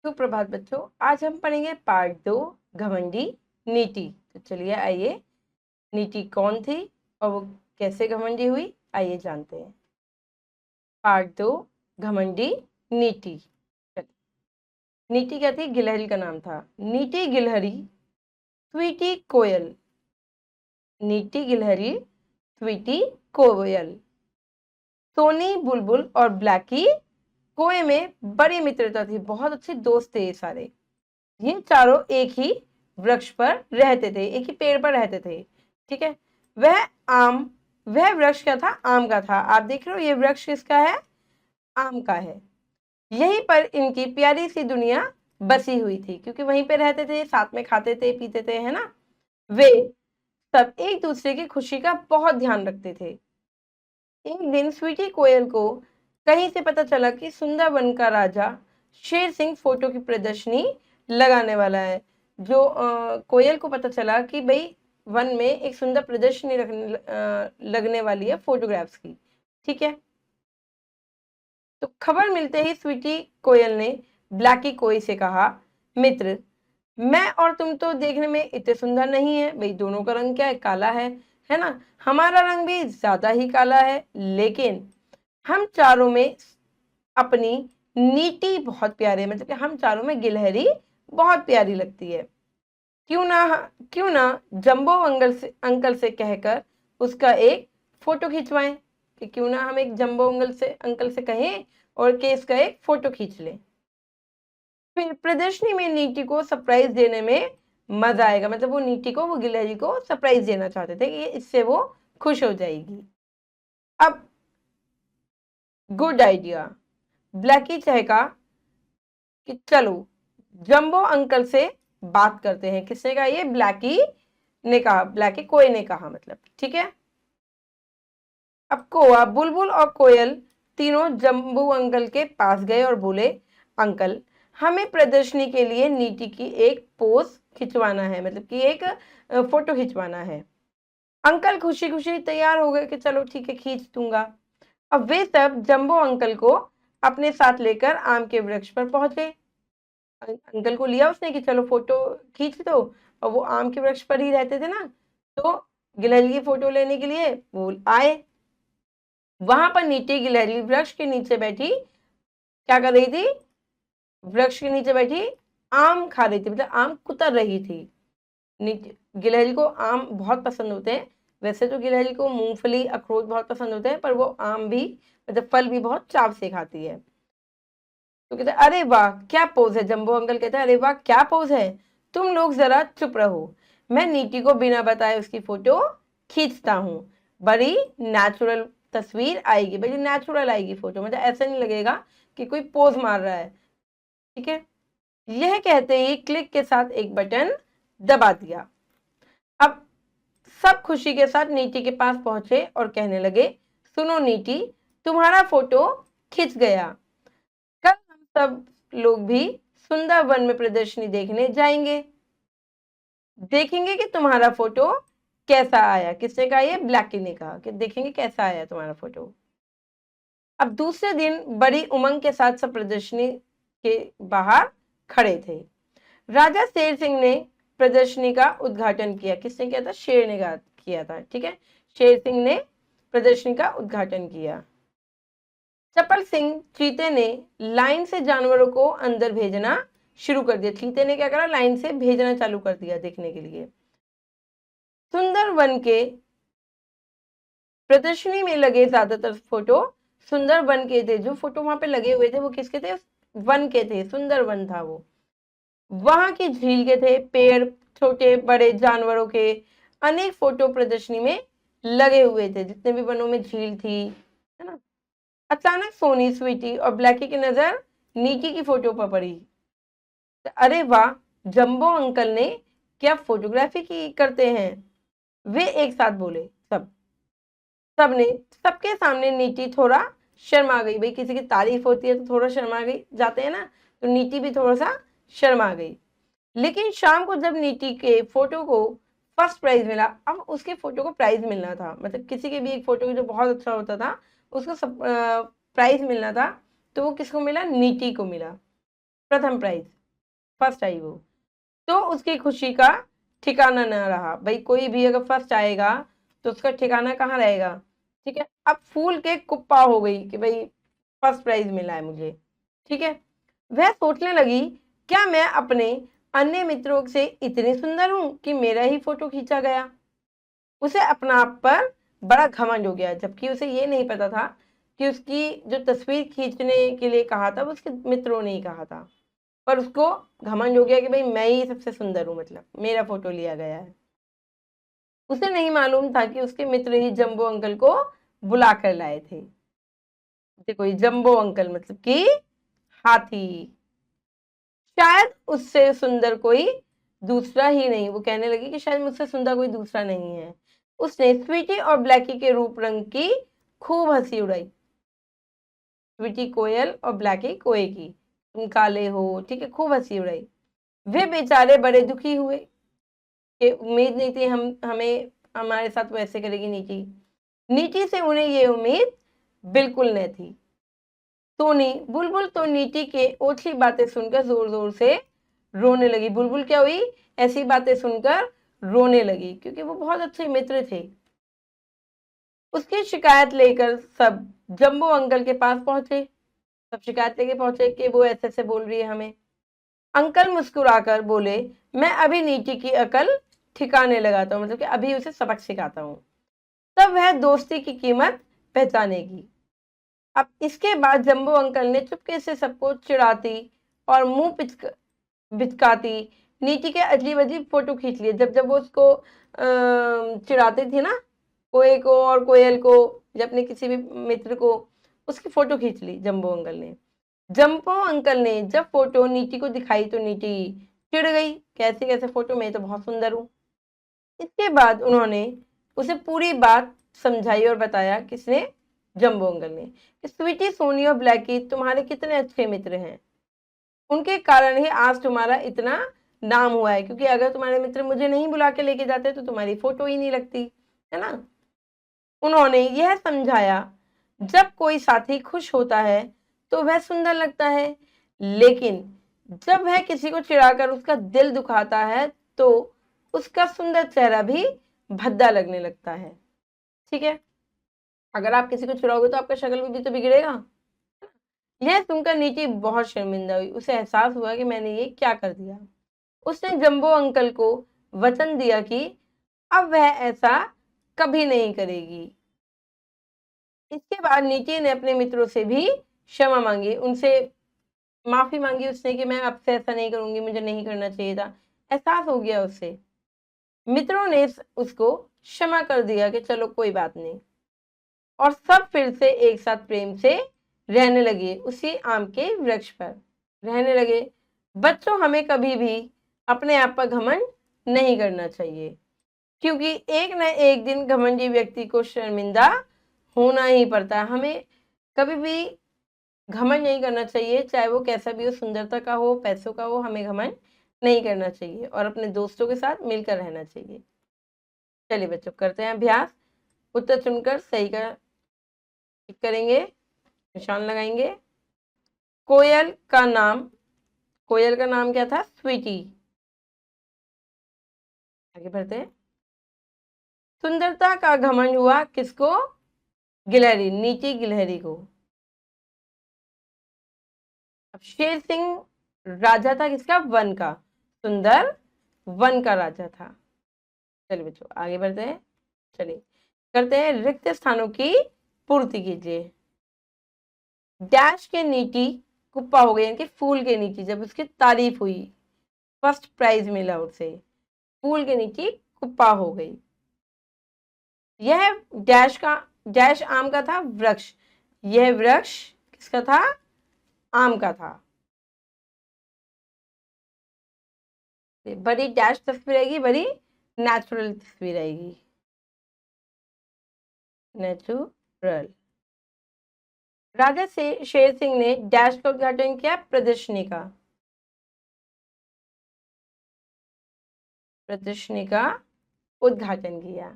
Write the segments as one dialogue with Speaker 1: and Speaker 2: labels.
Speaker 1: सुप्रभात बच्चों, आज हम पढ़ेंगे पार्ट 2 घमंडी नीति। तो चलिए आइए, नीति कौन थी और वो कैसे घमंडी हुई, आइए जानते हैं। पार्ट 2 घमंडी नीति। नीति क्या थी? गिलहरी का नाम था। नीति गिलहरी स्वीटी कोयल। नीति गिलहरी स्वीटी कोयल। सोनी बुलबुल और ब्लैकी कोए में बड़ी मित्रता थी, बहुत अच्छे दोस्त थे ये सारे। ये चारों एक ही वृक्ष पर रहते थे, एक ही पेड़ पर रहते थे। ठीक है, वह वृक्ष क्या था? आम का था। आप देख रहे हो ये वृक्ष किसका है? आम का है। यहीं पर इनकी प्यारी सी दुनिया बसी हुई थी, क्योंकि वहीं पे रहते थे, साथ में खाते थे पीते थे, है ना। वे सब एक दूसरे की खुशी का बहुत ध्यान रखते थे। एक दिन स्वीटी कोयल को कहीं से पता चला कि सुंदरवन का राजा शेर सिंह फोटो की प्रदर्शनी लगाने वाला है। जो कोयल को पता चला कि भाई वन में एक सुंदर प्रदर्शनी लगने वाली है फोटोग्राफ्स की। ठीक है, तो खबर मिलते ही स्वीटी कोयल ने ब्लैकी कोई से कहा, मित्र, मैं और तुम तो देखने में इतने सुंदर नहीं है। भाई दोनों का रंग क्या है? काला है ना। हमारा रंग भी ज्यादा ही काला है, लेकिन हम चारों में अपनी नीति बहुत प्यारी है, मतलब कि हम चारों में गिलहरी बहुत प्यारी लगती है। क्यों ना जंबो अंकल से कहकर उसका एक फोटो खिंचवाएं। कि क्यों ना हम एक जंबो अंकल से कहें और कि इसका एक फोटो खींच लें। फिर प्रदर्शनी में नीति को सरप्राइज देने में मजा आएगा। मतलब वो गिलहरी को सरप्राइज देना चाहते थे कि इससे वो खुश हो जाएगी। अब गुड आइडिया, ब्लैकी चहका कि चलो जंबो अंकल से बात करते हैं। किसने कहा? ये ब्लैकी ने कहा, ब्लैकी कोई ने कहा, मतलब ठीक है। अब कोआ, बुलबुल और कोयल तीनों जंबू अंकल के पास गए और बोले, अंकल, हमें प्रदर्शनी के लिए नीति की एक पोज खिंचवाना है, मतलब कि एक फोटो खिंचवाना है। अंकल खुशी खुशी तैयार हो गए कि चलो ठीक है, खींच दूंगा। अब वे सब जंबो अंकल को अपने साथ लेकर आम के वृक्ष पर पहुंचे। अंकल को लिया उसने कि चलो फोटो खींच दो, और वो आम के वृक्ष पर ही रहते थे ना, तो गिलहरी की फोटो लेने के लिए वो आए। वहां पर नीति गिलहरी वृक्ष के नीचे बैठी क्या कर रही थी? वृक्ष के नीचे बैठी आम खा रही थी, मतलब आम कुतर रही थी। गिलहरी को आम बहुत पसंद होते हैं। वैसे तो गिलहरी को मूंगफली अखरोट बहुत पसंद होते हैं, पर वो आम भी, मतलब फल भी बहुत चाव से खाती है। तो कहते अरे वाह क्या पोज है। जंबो अंकल कहते हैं, अरे वाह क्या पोज है, तुम लोग जरा चुप रहो, मैं नीति को बिना बताए उसकी फोटो खींचता हूँ। बड़ी नेचुरल तस्वीर आएगी, बड़ी नेचुरल आएगी फोटो, मतलब ऐसा नहीं लगेगा कि कोई पोज मार रहा है। ठीक है, यह कहते ही क्लिक के साथ एक बटन दबा दिया। अब सब खुशी के साथ नीति के पास पहुंचे और कहने लगे, सुनो नीति, तुम्हारा फोटो खिंच गया। कल हम सब लोग भी सुंदर वन में प्रदर्शनी देखने जाएंगे, देखेंगे कि तुम्हारा फोटो कैसा आया। किसने कहा? ये ब्लैकी ने कहा कि देखेंगे कैसा आया तुम्हारा फोटो। अब दूसरे दिन बड़ी उमंग के साथ सब प्रदर्शनी के बाहर खड़े थे। राजा शेर सिंह ने प्रदर्शनी का उद्घाटन किया। किसने किया था? शेर ने किया था। ठीक है, शेर सिंह ने प्रदर्शनी का उद्घाटन किया। चपल सिंह चीते ने लाइन से जानवरों को अंदर भेजना शुरू कर दिया। चीते ने क्या करा? लाइन से भेजना चालू कर दिया देखने के लिए। सुंदर वन के प्रदर्शनी में लगे ज्यादातर फोटो सुंदर वन के थे। जो फोटो वहां पे लगे हुए थे वो किसके थे? वन के थे, सुंदर वन था वो। वहां की झील के थे, पेड़, छोटे बड़े जानवरों के अनेक फोटो प्रदर्शनी में लगे हुए थे, जितने भी वनों में झील थी, है ना। अचानक सोनी, स्वीटी और ब्लैकी की नजर नीकी की फोटो पर पड़ी। अरे वाह, जंबो अंकल ने क्या फोटोग्राफी की करते हैं, वे एक साथ बोले। सबने सबके सामने नीति थोड़ा शर्मा गई। भाई किसी की तारीफ होती है तो थोड़ा शर्मा गई जाते हैं ना, तो नीति भी थोड़ा सा शर्मा गई। लेकिन शाम को जब नीति के फोटो को फर्स्ट प्राइज मिला, अब उसके फोटो को प्राइज मिलना था, मतलब किसी के भी एक फोटो जो बहुत अच्छा होता था उसको सब प्राइज मिलना था, तो वो किसको मिला? नीति को मिला। प्रथम प्राइज, फर्स्ट आई वो, तो उसकी खुशी का ठिकाना न रहा। भाई कोई भी अगर फर्स्ट आएगा तो उसका ठिकाना कहाँ रहेगा, ठीक है। अब फूल के कुप्पा हो गई कि भाई फर्स्ट प्राइज मिला है मुझे, ठीक है। वह सोचने लगी, क्या मैं अपने अन्य मित्रों से इतनी सुंदर हूं कि मेरा ही फोटो खींचा गया। उसे अपना आप पर बड़ा घमंड हो गया, जबकि उसे ये नहीं पता था कि उसकी जो तस्वीर खींचने के लिए कहा था वो उसके मित्रों ने ही कहा था, पर उसको घमंड हो गया कि भाई मैं ही सबसे सुंदर हूँ, मतलब मेरा फोटो लिया गया है। उसे नहीं मालूम था कि उसके मित्र ही जंबो अंकल को बुला कर लाए थे। देखो ये जंबो अंकल मतलब कि हाथी। शायद उससे सुंदर कोई दूसरा ही नहीं, वो कहने लगी कि शायद मुझसे सुंदर कोई दूसरा नहीं है। उसने स्वीटी और ब्लैकी के रूप रंग की खूब हंसी उड़ाई। स्वीटी कोयल और ब्लैकी कोए की, तुम काले हो, ठीक है, खूब हंसी उड़ाई। वे बेचारे बड़े दुखी हुए कि उम्मीद नहीं थी हमें हमारे साथ वैसे करेगी नीति। नीति से उन्हें ये उम्मीद बिल्कुल न थी। टोनी बुलबुल तो नीति के ओछी बातें सुनकर जोर जोर से रोने लगी। बुलबुल क्या हुई, ऐसी बातें सुनकर रोने लगी, क्योंकि वो बहुत अच्छे मित्र थे। उसकी शिकायत लेकर सब जंबो अंकल के पास पहुंचे। सब शिकायत लेके पहुंचे कि वो ऐसे ऐसे बोल रही है हमें। अंकल मुस्कुराकर बोले, मैं अभी नीति की अकल ठिकाने लगाता हूँ, मतलब कि अभी उसे सबक सिखाता हूँ, तब वह दोस्ती की कीमत पहचानेगी। अब इसके बाद जंबो अंकल ने चुपके से सबको चिढ़ाती और मुंह बिचकाती नीति के अजीब अजीब फोटो खींच लिए। जब जब वो उसको चिढ़ाती थी ना, कोए को और कोयल को, या अपने किसी भी मित्र को, उसकी फोटो खींच ली जंबो अंकल ने। जंबो अंकल ने जब फोटो नीति को दिखाई तो नीति चिढ़ गई, कैसे कैसे फोटो, मैं तो बहुत सुंदर हूँ। इसके बाद उन्होंने उसे पूरी बात समझाई और बताया, किसने, जंबो अंकल ने, कि स्वीटी, सोनी और ब्लैकी तुम्हारे कितने अच्छे मित्र हैं, उनके कारण ही आज तुम्हारा इतना नाम हुआ है, क्योंकि अगर तुम्हारे मित्र मुझे नहीं बुला के लेके जाते तो तुम्हारी फोटो ही नहीं लगती, है ना। उन्होंने यह समझाया, जब कोई साथी खुश होता है तो वह सुंदर लगता है, लेकिन जब वह किसी को चिढ़ाकर उसका दिल दुखाता है तो उसका सुंदर चेहरा भी भद्दा लगने लगता है, ठीक है। अगर आप किसी को चिढ़ाओगे तो आपका शक्ल भी तो बिगड़ेगा। यह सुनकर नीची बहुत शर्मिंदा हुई, उसे एहसास हुआ कि मैंने ये क्या कर दिया। उसने जंबो अंकल को वचन दिया कि अब वह ऐसा कभी नहीं करेगी। इसके बाद नीति ने अपने मित्रों से भी क्षमा मांगी, उनसे माफी मांगी उसने कि मैं अब से ऐसा नहीं करूंगी, मुझे नहीं करना चाहिए था। एहसास हो गया उससे। मित्रों ने उसको क्षमा कर दिया कि चलो कोई बात नहीं, और सब फिर से एक साथ प्रेम से रहने लगे, उसी आम के वृक्ष पर रहने लगे। बच्चों, हमें कभी भी अपने आप पर घमंड नहीं करना चाहिए, क्योंकि एक न एक दिन घमंडी व्यक्ति को शर्मिंदा होना ही पड़ता है। हमें कभी भी घमंड नहीं करना चाहिए, चाहे वो कैसा भी हो, सुंदरता का हो, पैसों का हो, हमें घमंड नहीं करना चाहिए और अपने दोस्तों के साथ मिलकर रहना चाहिए। चलिए बच्चों, करते हैं अभ्यास। उत्तर चुनकर सही का करेंगे, निशान लगाएंगे। कोयल का नाम, कोयल का नाम क्या था, स्वीटी। आगे बढ़ते हैं। सुंदरता का घमंड हुआ किसको, गिलहरी, नीची गिलहरी को। अब शेर सिंह राजा था किसका, वन का, सुंदर वन का राजा था। चलिए बच्चों आगे बढ़ते हैं। चलिए करते हैं, रिक्त स्थानों की पूर्ति कीजिए। डैश के नीति कुप्पा हो गई, यानी कि फूल के नीति, जब उसकी तारीफ हुई, फर्स्ट प्राइज मिला उसे, फूल के नीचे कुप्पा हो गई। यह डैश आम का था वृक्ष, यह वृक्ष किसका था, आम का था। बड़ी डैश तस्वीर आएगी, बड़ी नेचुरल तस्वीर आएगी, नेचुरल। राजा से शेर सिंह ने डैश का उद्घाटन किया, प्रदर्शनी का, प्रदर्शनी का उद्घाटन किया।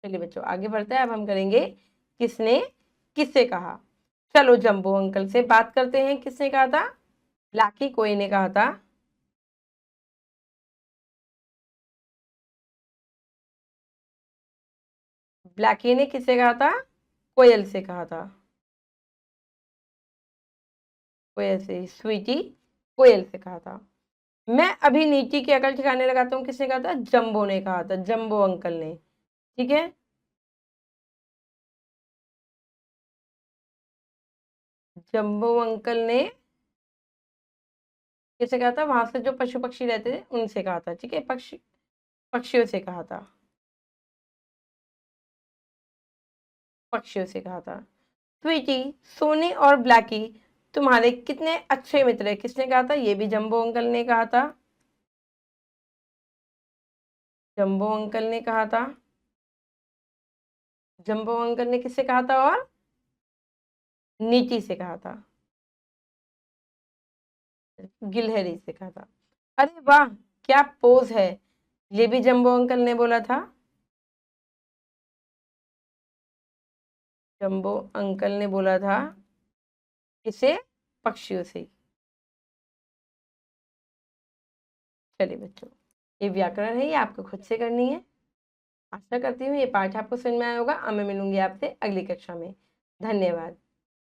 Speaker 1: चलिए बच्चों आगे बढ़ते हैं। अब हम करेंगे किसने किससे कहा। चलो जंबो अंकल से बात करते हैं, किसने कहा था, ब्लैकी कोई ने कहा था। ब्लैकी ने किससे कहा था? कोयल से कहा था। कोयल से। स्वीटी कोयल से कहा था। मैं अभी नीटी की अकल ठिकाने लगाता हूँ, किसने कहा था? जंबो ने कहा था, जंबो अंकल ने। ठीक है, जंबो अंकल ने किससे कहा था? वहां से जो पशु पक्षी रहते थे उनसे कहा था। ठीक है, पक्षियों से कहा था। पक्षियों से कहा था। स्वीटी, सोनी और ब्लैकी तुम्हारे कितने अच्छे मित्र है, किसने कहा था? ये भी जंबो अंकल ने कहा था। जंबो अंकल ने कहा था। जंबो अंकल ने किससे कहा था? और नीति से कहा था। गिलहरी से कहा था। अरे वाह, क्या पोज है! ये भी जंबो अंकल ने बोला था। जंबो अंकल ने बोला था। किसे? पक्षियों से। चलिए बच्चों, ये व्याकरण है, ये आपको खुद से करनी है। आशा करती हूँ ये पाठ आपको समझ में आया होगा। अब मैं मिलूंगी आपसे अगली कक्षा में। धन्यवाद।